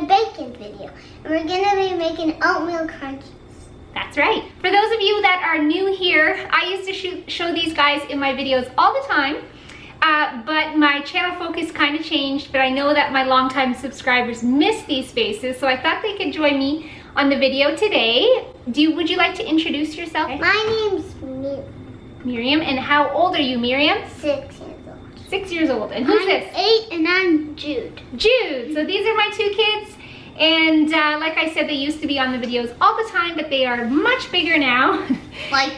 a baking video. And we're gonna be making oatmeal crunchies. That's right. For those of you that are new here, I used to show these guys in my videos all the time, but my channel focus kind of changed, but I know that my longtime subscribers miss these faces, so I thought they could join me on the video today. Would you like to introduce yourself? My name's Miriam, and how old are you, Miriam? 6 years old. 6 years old. And who's this? 8 and I'm Jude. Jude. So these are my two kids. And like I said, they used to be on the videos all the time, but they are much bigger now. Like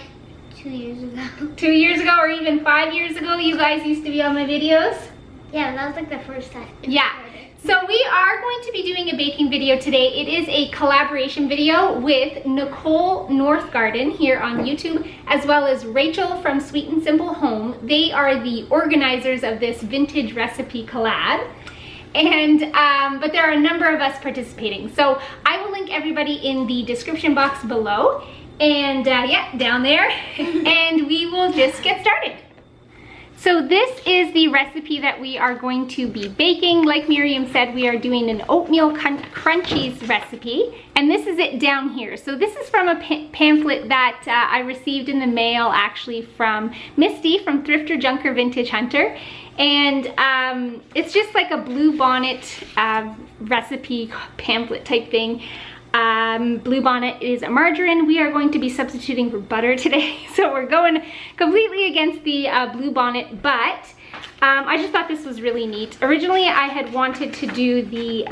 2 years ago. 2 years ago or even 5 years ago, you guys used to be on my videos. Yeah, that was like the first time. Yeah. So we are going to be doing a baking video today. It is a collaboration video with Nicole Northgarden here on YouTube, as well as Rachel from Sweet and Simple Home. They are the organizers of this vintage recipe collab. And but there are a number of us participating, so I will link everybody in the description box below, and yeah, down there, and we will just get started. So this is the recipe that we are going to be baking. Like Miriam said, we are doing an oatmeal crunchies recipe, and this is it down here. So this is from a pamphlet that I received in the mail, actually, from Misty from Thrifter, Junker, Vintage Hunter. And it's just like a blue bonnet recipe pamphlet type thing. Blue bonnet is a margarine. We are going to be substituting for butter today, so we're going completely against the blue bonnet, but I just thought this was really neat. Originally, I had wanted to do the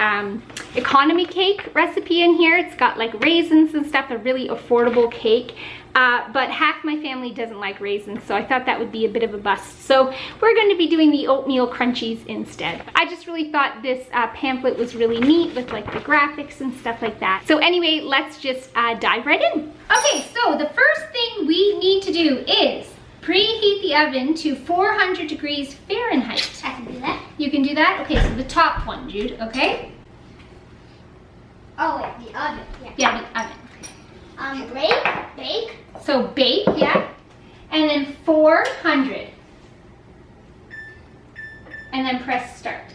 economy cake recipe in here. It's got like raisins and stuff, a really affordable cake. But half my family doesn't like raisins, so I thought that would be a bit of a bust. So we're going to be doing the oatmeal crunchies instead. I just really thought this pamphlet was really neat with like the graphics and stuff like that. So anyway, let's just dive right in. Okay, so the first thing we need to do is preheat the oven to 400 degrees Fahrenheit. I can do that. You can do that? Okay, so the top one, Jude, okay? Oh wait, the oven. Yeah, the oven. Bake. So bake, yeah, and then 400, and then press start.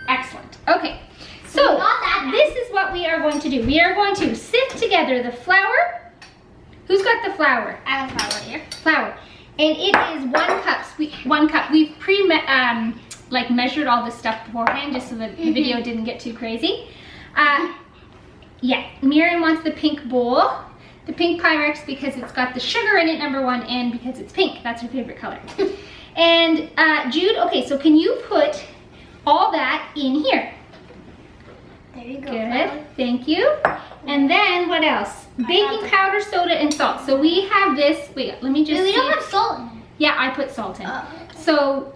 Excellent. Okay, so this is what we are going to do. We are going to sift together the flour. Who's got the flour? I have flour here. Flour, and it is 1 cup. 1 cup. We've like measured all this stuff beforehand, just so that the video didn't get too crazy. Yeah, Miriam wants the pink bowl, the pink Pyrex, because it's got the sugar in it, #1, and because it's pink. That's her favorite color. And Jude, okay, so can you put all that in here? There you go. Good, flour. thank you. And then what else? Baking powder, soda, and salt. So we have this, wait, let me just We see. don't have salt in it. Yeah, I put salt in. Oh. So,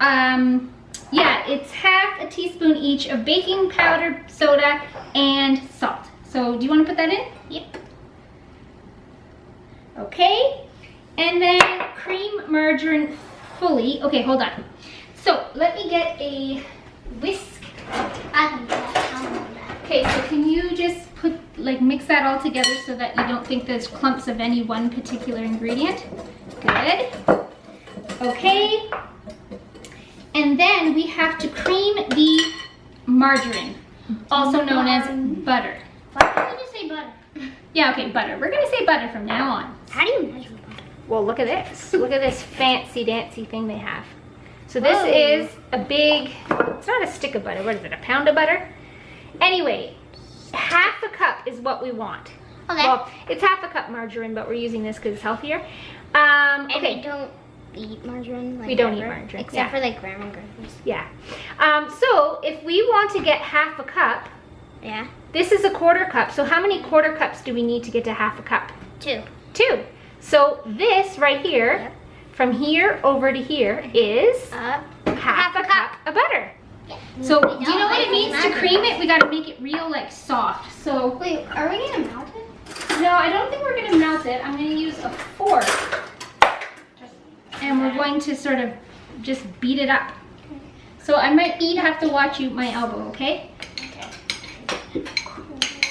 yeah, it's ½ a teaspoon each of baking powder, soda, and salt. So do you want to put that in? Yep. Okay. And then cream margarine fully. Okay, hold on. So let me get a whisk. I can do that. Okay, so can you just mix that all together so that you don't think there's clumps of any one particular ingredient? Good. Okay. And then we have to cream the margarine, also known as butter. Why can't we just say butter? Yeah, okay, butter. We're gonna say butter from now on. How do you measure butter? Well, look at this. Look at this fancy dancy thing they have. So this is a big, it's not a stick of butter. What is it, a pound of butter? Anyway, ½ a cup is what we want. Okay. Well, it's ½ a cup margarine, but we're using this because it's healthier. And Okay. we don't eat margarine. Like We don't eat ever, margarine, except yeah. for like grandma and grandpa's. Yeah. So if we want to get ½ a cup, Yeah. this is a ½ cup. So how many quarter cups do we need to get to ½ a cup? 2. 2. So this right here, Yep. from here over to here is Half ½ a cup of butter. Yeah. So We do you know don't what it like means to margarine. cream it? We gotta make it real like soft. So Wait, are we gonna melt it? no, I don't think we're gonna melt it. I'm gonna use a fork. And we're going to sort of just beat it up. So I might have to watch my elbow, okay? Okay.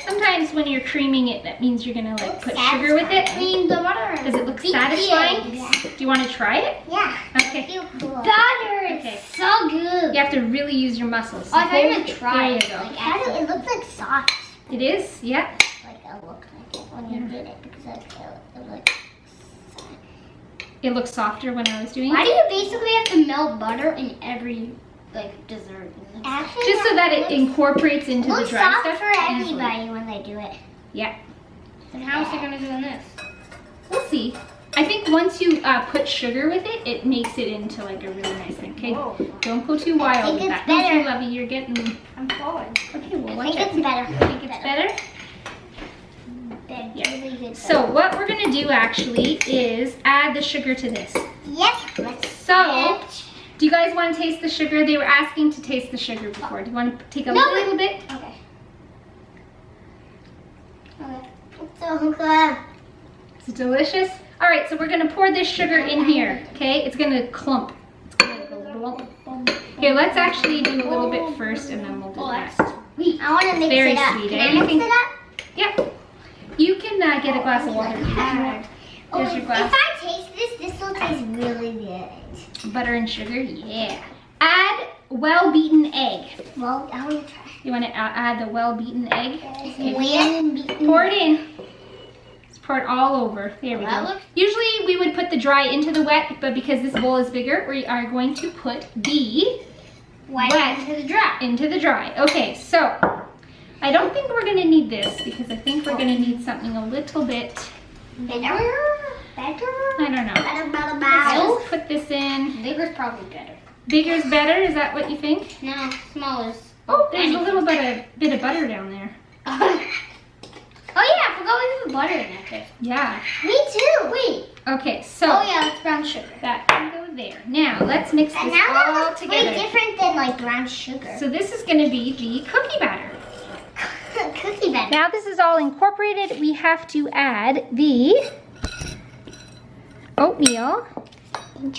Sometimes sometimes when you're creaming it, that means you're gonna like put sugar with it. Cream the butter. Does it look satisfying? Yeah. Do you want to try it? Yeah. Okay. Feel cool. Butter is Okay. so good. You have to really use your muscles. Oh, I thought you were Hold- gonna try there it. you go. Like, Actually, it looks like soft. It is? Yeah. Like it looked like it when you did it because it looked. It looks softer when I was doing why it. do you basically have to melt butter in every like dessert? Actually, Just so that it incorporates into the looks dry soft stuff. for everybody when they do it. Yeah. Then how is it gonna do in this? We'll see. I think once you put sugar with it, it makes it into like a really nice thing. Okay, Whoa. don't go too wild think with it's that. Don't better. you, Lovey? You're getting. I'm falling. Okay, well, I watch think it. it's better. Think it's better? Yeah. Really good. So what we're gonna do actually is add the sugar to this. Yep. Let's So, do you guys want to taste the sugar? They were asking to taste the sugar before. Do you want to take a little bit? Okay. Okay. It's so good. It's delicious. All right, so we're gonna pour this sugar in here. Okay, it's gonna clump. It's gonna go blump. Here, let's actually do a little bit first, and then we'll do the rest. I want to mix Very it up. sweet, Can eh? I You mix can- it up? Yep. You can get a glass of water. Oh, Here's your glass. if I taste this will taste really good. Butter and sugar, yeah. Add well-beaten egg. Well, I want to try. You want to add the well-beaten egg? Okay. When Pour it in. Just pour it all over. There we That go. looks- Usually we would put the dry into the wet, but because this bowl is bigger, we are going to put the wet into the dry. into the dry. Okay, so I don't think we're gonna need this because I think we're gonna need something a little bit, better. I don't know. Better. I'll just put this in. Bigger's probably better. Bigger's better, is that what you think? No, smaller's. Oh, there's a little bit of butter down there. Oh yeah, I forgot we put butter in that. Yeah. Me too. Wait. Okay, so Oh yeah, it's brown sugar. that can go there. Now let's mix And this now that all looks way together. different than like brown sugar. So this is gonna be the cookie batter. Cookie batter. Now this is all incorporated. We have to add the oatmeal and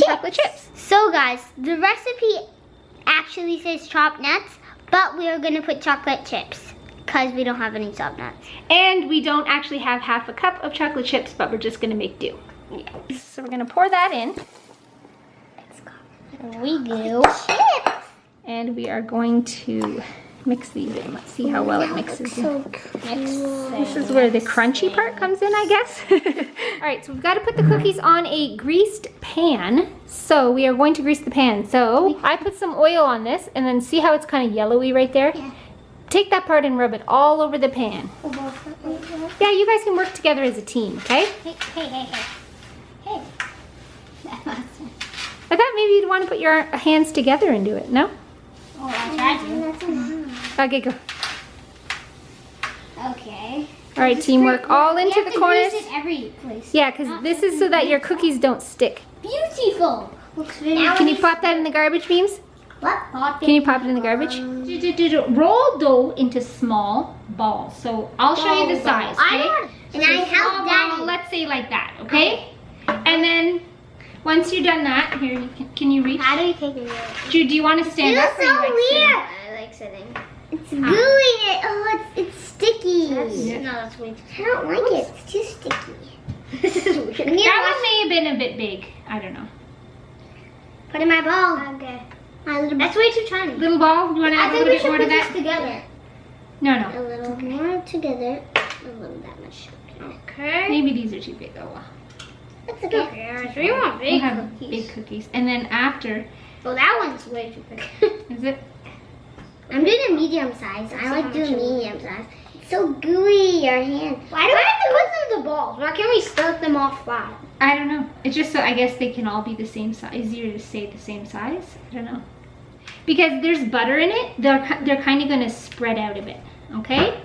chocolate chips. So guys, the recipe actually says chopped nuts, but we are gonna put chocolate chips because we don't have any chopped nuts. And we don't actually have half a cup of chocolate chips, but we're just gonna make do. So we're gonna pour that in. Here we go. Chips. And we are going to mix these in. Let's see how well it mixes in. This is where the crunchy part comes in, I guess. All right, so we've got to put the cookies on a greased pan. So we are going to grease the pan. So I put some oil on this, and then see how it's kind of yellowy right there? Yeah. Take that part and rub it all over the pan. Yeah, you guys can work together as a team, okay? Hey. I thought maybe you'd want to put your hands together and do it, no? Oh, I tried to. Okay, go. Okay. All right, teamwork all into You the have to corners. grease it every place. Yeah, because this is so that your cookies don't stick. Beautiful. Looks very Can you pop that in the garbage, Beams? What? Can you pop it in the garbage? Roll dough into small balls. So I'll show you the size, okay? And I help Small ball, Daddy. let's say like that, okay? And then once you're done that, here, can you reach? How do you take it? Jude, do you want to stand Feels up? or you so like weird. I like sitting. It's gooey. Oh, it's sticky. Yeah. No, that's way I don't like it. It's too sticky. This is weird. That one may have been a bit big. I don't know. Put in my ball. Okay. My little That's way too tiny. Little ball, you want to I add a think little we bit should more put to this that? together. No, A no. little more together. A little that much. Okay. Maybe these are too big. Oh well. That's okay. Okay, so you want We'll big have cookies. big cookies. And then after, Well, that one's way too big. is it? I'm doing a medium size. I like how doing much it medium size. It's so gooey, your hand. Why do I have to put them in the balls? Why can't we start them off flat? I don't know. It's just so I guess they can all be the same size. Easier to say the same size. I don't know. Because there's butter in it, they're kind of going to spread out a bit. Okay?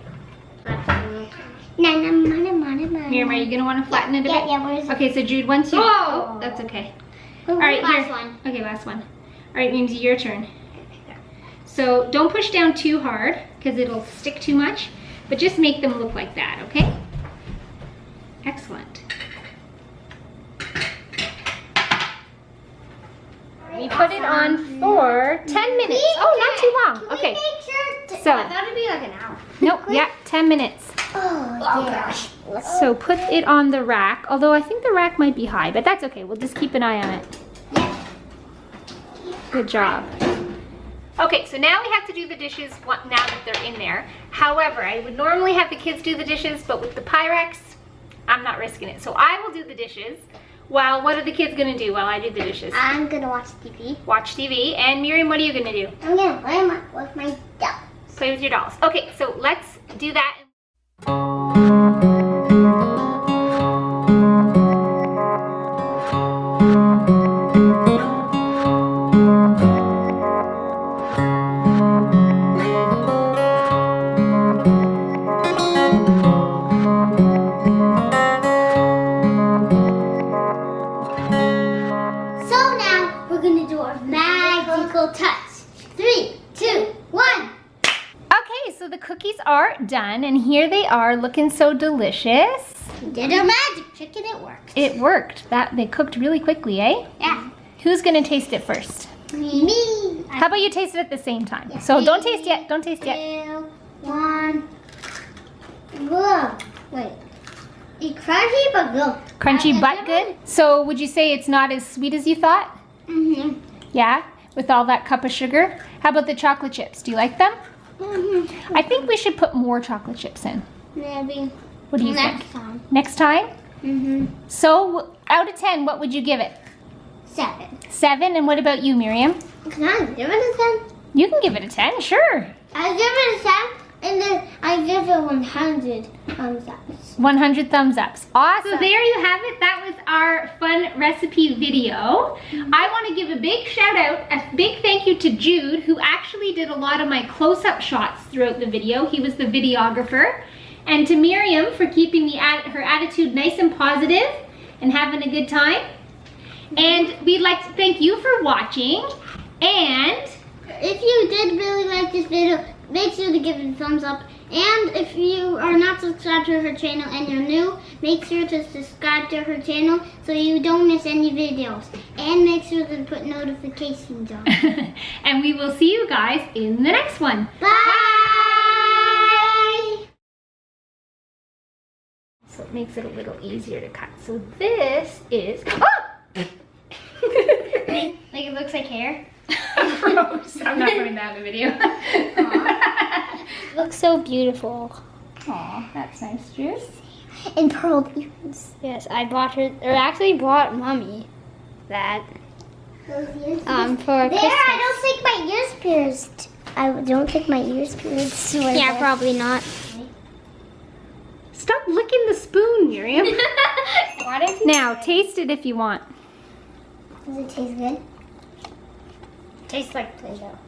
Miriam, are you going to want to flatten it a bit? Yeah, where is it? Okay, so Jude, once you... Oh. Oh, that's okay. All All right, last here. one. Okay, last one. All right, Mimsy, your turn. So don't push down too hard because it'll stick too much, but just make them look like that, okay? Excellent. We put it on for 10 minutes. Oh, not too long. Okay. I So, thought it'd be like an hour. Nope, yeah, 10 minutes. Oh, gosh. So put it on the rack, although I think the rack might be high, but that's okay. We'll just keep an eye on it. Yeah. Good job. Okay, so now we have to do the dishes now that they're in there. However, I would normally have the kids do the dishes, but with the Pyrex, I'm not risking it. So I will do the dishes. Well, what are the kids gonna do while I do the dishes? I'm gonna watch TV. Watch TV. And Miriam, what are you gonna do? I'm gonna play with my dolls. Play with your dolls. Okay, so let's do that. So now we're gonna do our magical touch. 3, 2, 1. Okay, so the cookies are done, and here they are looking so delicious. We did our magic trick and it worked. It worked. They cooked really quickly, eh? Yeah. Who's gonna taste it first? Me. How about you taste it at the same time? Yeah. So don't taste yet, don't taste yet. 2, 1. Whoa. Wait. It's crunchy but good. Crunchy but good. So would you say it's not as sweet as you thought? Mm-hmm. Yeah, with all that cup of sugar. How about the chocolate chips? Do you like them? Mm-hmm. I think we should put more chocolate chips in. Maybe. What do you Next think? time. Next time? Mm-hmm. So out of 10, what would you give it? 7. 7, and what about you, Miriam? Can I give it a 10? You can give it a 10, sure. I give it a 10 and then I give it 100 thumbs ups. 100 thumbs ups. Awesome. So there you have it. That was our fun recipe video. I want to give a big shout out, a big thank you to Jude, who actually did a lot of my close-up shots throughout the video. He was the videographer. And to Miriam for keeping her attitude nice and positive and having a good time. And we'd like to thank you for watching. And If you did really like this video, make sure to give it a thumbs up. And if you are not subscribed to her channel and you're new, make sure to subscribe to her channel so you don't miss any videos. And make sure to put notifications on. and we will see you guys in the next one. Bye! So it makes it a little easier to cut. So this is, oh! Like it looks like hair. Gross. I'm not putting that in the video. Looks so beautiful. Aw, that's nice, Juice. And pearl earrings. Yes, I bought her, or actually bought Mommy that for There, Christmas. I don't think my ears pierced. I don't think my ears pierced. Yeah, probably not. Stop licking the spoon, Miriam. Now, taste it if you want. Does it taste good? Tastes like Play-Doh.